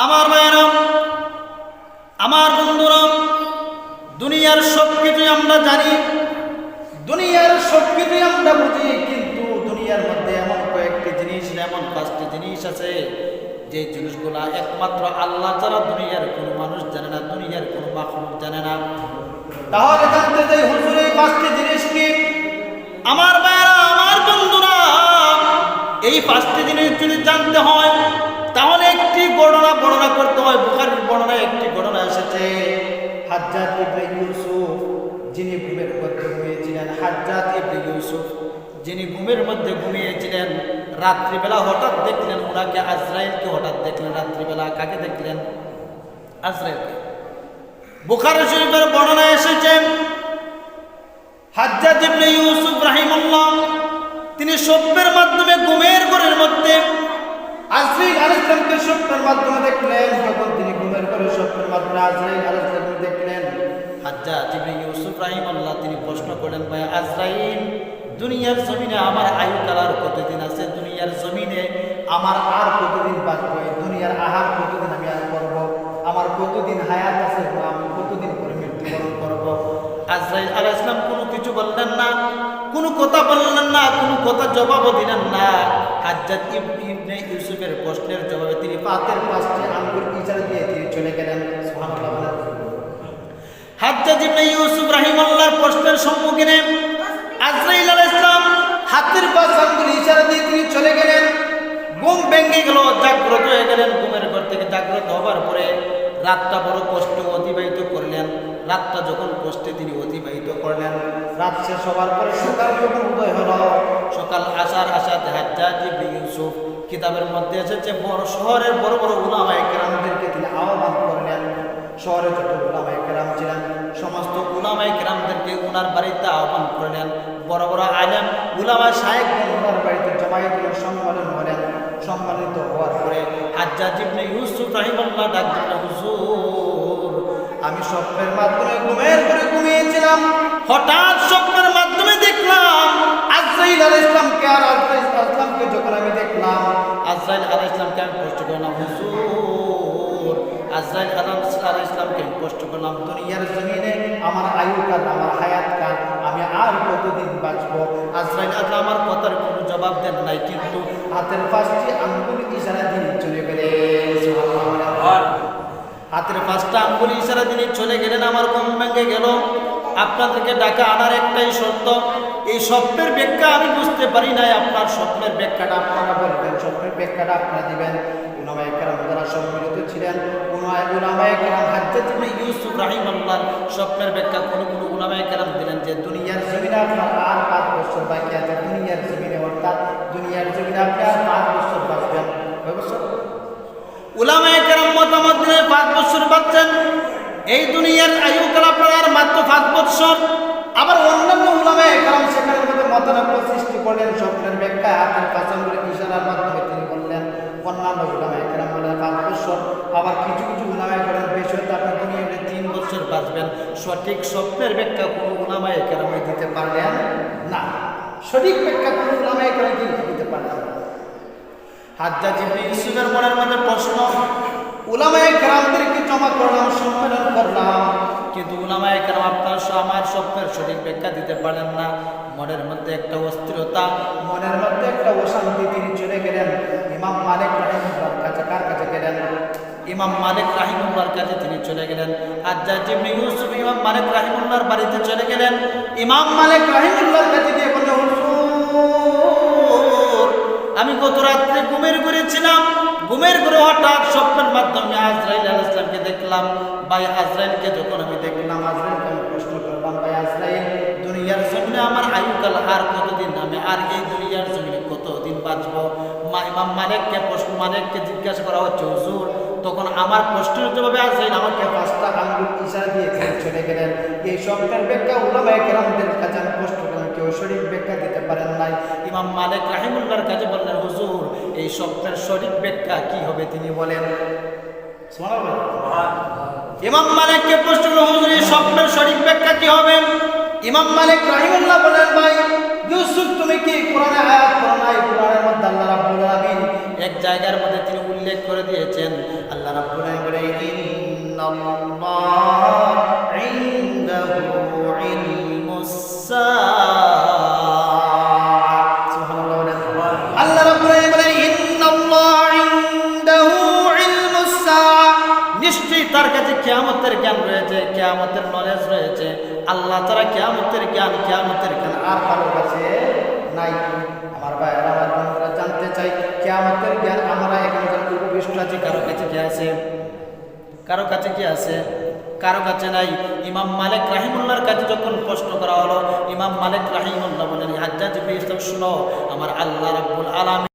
আমার ভাইরা, আমার বন্ধুরা, দুনিয়ার সব কিছুই আমরা জানি, দুনিয়ার সব কিছুই আমরা বুঝি, কিন্তু দুনিয়ার মধ্যে এমন কয়েকটি জিনিস, এমন 5টি জিনিস আছে যে জিনিসগুলা একমাত্র আল্লাহ ছাড়া দুনিয়ার কোনো মানুষ জানে না, দুনিয়ার কোনো মাখলুক জানে না। তাহলে জানতে চাই হুজুর এই 5টি জিনিস কি? আমার ভাইরা, আমার বন্ধুরা, এই 5টি জিনিস যদি জানতে হয় তাহলে একটি ঘটনা বর্ণনা করতে হয়। বুখারীর বর্ণনায় একটি ঘটনা এসেছে। হাজ্জাজ ইবনে ইউসুফ যিনি ঘুমের মধ্যে ঘুমিয়েছিলেন, হাজ্জাজ ইবনে ইউসুফ যিনি ঘুমের মধ্যে ঘুমিয়েছিলেন, রাত্রিবেলা হঠাৎ দেখলেন ওনাকে, আজরাইলকে হঠাৎ দেখলেন রাত্রিবেলা। কাকে দেখলেন? আজরাইলকে। বুখারী শরীফের বর্ণনায় এসেছে হাজ্জাজ ইবনে ইউসুফ রাহিমাহুল্লাহ তিনি স্বপ্নের মাধ্যমে ঘুমের ঘরের মধ্যে আজরাইল আলাইহিস সালামকে স্বপ্নের মাধ্যমে দেখলেন। যখন তিনি ঘুমের ঘরে স্বপ্নের মাধ্যমে আজরাইল আলাইহিস সালামকে দেখলেন, হাজ্জাজ ইবনে ইউসুফ রাহিমাহুল্লাহ তিনি প্রশ্ন করলেন, ভাই আজরাইল, দুনিয়ার জমিনে আমার আয়ুকাল আর কতদিন আছে? দুনিয়ার জমিনে আমার আর কতদিন বাঁচবো? দুনিয়ার আহার কতদিন আমি আর করব? আমার কতদিন হায়াত আছে? আমি কতদিন পরে মৃত্যুবরণ করব? আজরাইল আলাইহিস সালাম কোনো কিছু বললেন না, কোনো কথা বললেন না, কোনো কথা জবাবও দিলেন না। হাজ্জাজ ইবনে ইউসুফের প্রশ্নের জবাবে তিনি পাতের 5টি আঙ্গুল ইশারা দিয়ে তিনি চলে গেলেন। সুবহানাল্লাহ। হাজ্জাজ ইবনে ইউসুফ রাহিমাহুল্লাহর প্রশ্নের সম্মুখীনে আজরাইল আলাইহিস সালাম হাতের 5 আঙ্গুল ইশারা দিয়ে তিনি চলে গেলেন। ঘুম ভেঙে গেল, জাগ্রত হয়ে গেলেন। ঘুমের ঘর থেকে জাগ্রত হবার পরে রাতটা বড় কষ্টে অতিবাহিত করলেন। রাতটা যখন কষ্টে তিনি অতিবাহিত করলেন, রাত শেষ হবার পরে সকাল যখন উদয় হলো, সকাল আসার আসাতে হাজ্জাজ ইবনে ইউসুফ, কিতাবের মধ্যে এসেছে, বড় শহরের বড় বড় উলামায়ে কেরামদেরকে তিনি আহ্বান করলেন। শহরে যত উলামায়ে কেরাম ছিলেন সমস্ত উলামায়ে কেরামদেরকে ওনার বাড়িতে আহ্বান করলেন। বড় বড় আলেম উলামা শায়েখগণ ওনার বাড়িতে জমায়েত হলেন, সম্মেলন হলেন। সম্মানিত হওয়ার পরে হাজ্জাজ ইবনে ইউসুফ রাহিমাহুল্লাহ ডাক দিলেন, হুজুর, আমি স্বপ্নের মাধ্যমে ঘুমের ঘরে ঘুমিয়েছিলাম, হঠাৎ স্বপ্নের মাধ্যমে দেখলাম আজরাইল আলাইহিস সালামকে। আর আজরাইল আলাইহিস সালামকে যখন আমি দেখলাম, আজরাইল আলাইহিস সালামকে আমি প্রশ্ন করলাম, হুজুর, আজরাইল আলাইহিস সালামকে আমি প্রশ্ন করলাম, দুনিয়ার জমিনে আমার আয়ুকাল, আমার হায়াতকাল, আমি আর কতদিন বাঁচবো? আজরাইল আল্লাহ আমার কথার কোনো জবাব দেন নাই, কিন্তু হাতের 5টি আঙ্গুল ইশারা দিয়ে চলে গেলেন। সুবহানাল্লাহ। হাতের 5টা আঙ্গুল ইশারা দিয়ে চলে গেলেন। আমার ঘুম ভেঙে গেল। আপনাদেরকে ডাকা আনার একটাই শর্ত, এই স্বপ্নের ব্যাখ্যা আমি বুঝতে পারি নাই, আপনার স্বপ্নের ব্যাখ্যাটা আপনারা বলবেন, স্বপ্নের ব্যাখ্যাটা আপনারা দিবেন। উলামায়ে কেরাম যারা সম্মিলিত ছিলেন, উলামায়ে কেরাম হাজ্জাজ ইবনে ইউসুফ রাহিমাহুল্লাহ স্বপ্নের ব্যাখ্যা কোন উলামায়ে কেরাম দিলেন যে দুনিয়ার জমিনে আপনার আর 5 বছর বাকি আছে। দুনিয়ার জমিনে, অর্থাৎ দুনিয়ার জমিনে আপনি আর 5 বছর বাঁচবেন। কয় বছর? উলামায়ে কেরাম মতামত দিলেন 5 বছর বাঁচছেন। এই দুনিয়ার আয়ুকাল আপনার আর মাত্র 5 বছর। আবার অন্যান্য উলামায়ে কেরাম সেখানের মধ্যে মতানৈক্য সৃষ্টি করলেন। স্বপ্নের ব্যাখ্যা হাতের 5 আঙ্গুলের ইশারার মাধ্যমে তিনি বললেন। অন্যান্য উলামায়ে কেরাম বললেন 5 বছর। আবার কিছু কিছু উলামায়ে কেরাম বেশি হতে আপনি দুনিয়াতে 3 বছর বাঁচবেন। সঠিক স্বপ্নের ব্যাখ্যা কোনো উলামায়ে কেরাম দিতে পারলেন না। সঠিক ব্যাখ্যা কোনো উলামায়ে কেরাম দিতে পারলেন না। হাজ্জাজ ইবনে ইউসুফের মনের মধ্যে প্রশ্ন, উলামায়ে কেরামদেরকে জমা করলাম, সম্মেলন করলাম, কিন্তু উলামায়ে কেরাম আপনার আমার স্বপ্নের সঠিক ব্যাখ্যা দিতে পারলেন না। মনের মধ্যে একটা অস্থিরতা, মনের মধ্যে একটা অশান্তি। তিনি চলে গেলেন ইমাম মালিক রাহিমাহুল্লাহর কাছে। কার কাছে গেলেন? ইমাম মালিক রাহিমাহুল্লাহর কাছে তিনি চলে গেলেন। হাজ্জাজ ইবনে ইউসুফ ইমাম মালিক রাহিমাহুল্লাহর বাড়িতে চলে গেলেন। ইমাম মালিক রাহিমাহুল্লাহর কাছে গিয়ে বললেন, হুজুর, আমি গত রাত্রে ঘুমের ঘরে ছিলাম, ঘুমের ঘরে হঠাৎ স্বপ্নের মাধ্যমে আজরাইল আলাইহিস সালামকে দেখলাম। ভাই আজরাইলকে যখন আমি দেখলাম, আজরাইলকে আমি প্রশ্ন করলাম, ভাই আজরাইল, দুনিয়ার জমিনে আমার আয়ুকাল আর কতদিন? আমি আর এই দুনিয়ার জমিনে কতদিন বাঁচবো? ইমাম মালিককে জিজ্ঞাসা করা হচ্ছে, হুজুর, তখন আমার প্রশ্নের জবাবে আজরাইল আমাকে 5টা আঙ্গুল ইশারা দিয়ে চলে গেলেন। এই স্বপ্নের ব্যাখ্যা উলামায়ে কেরামদের কাছে আমি প্রশ্ন করলাম, কেউ সঠিক ব্যাখ্যা দিতে পারেন নাই। ইমাম মালিক রাহিমাহুল্লাহর কাছে বললেন, হুজুর, এই স্বপ্নের সঠিক ব্যাখ্যা কি হবে? তিনি বলেন, ইমাম মালিককে প্রশ্ন করলেন, হুজুর, এই স্বপ্নের সঠিক ব্যাখ্যা কি হবে? ইমাম মালিক রাহিমাহুল্লাহ বলেন, ভাই ইউসুফ তুমি কি কোরআনে আয়াত পড়ো নাই? কোরআনের মধ্যে আল্লাহ রাব্বুল আলামিন এক জায়গার মধ্যে তিনি উল্লেখ করে দিয়েছেন, আল্লাহ রাব্বুল আলামিন বলে ইন্নাল্লাহা ইনদাহু ইলমুস সাআ। সুবহানাল্লাহ। আল্লাহ রাব্বুল আলামিন বলে ইন্নাল্লাহা ইনদাহু ইলমুস সাআ, নিশ্চয়ই তার কাছে কিয়ামতের জ্ঞান রয়েছে, কিয়ামতের নলেজ রয়েছে। আল্লাহ তাআলা কিয়ামতের জ্ঞান আর কারো কাছে নাই। আমার ভাইয়েরা, আমার বোনেরা, জানতে চাই কিয়ামতের জ্ঞান আমরা এখানে যারা উপবিষ্ট আছি কারো কাছে কি আছে? কারো কাছে কি আছে? কারো কাছে নাই। ইমাম মালিক রাহিমাহুল্লাহর কাছে যখন প্রশ্ন করা হলো, ইমাম মালিক রাহিমাহুল্লাহ বলেন, হাজ্জাজ বিন ইউসুফ, শুনো, আমার আল্লাহ রাব্বুল আলামিন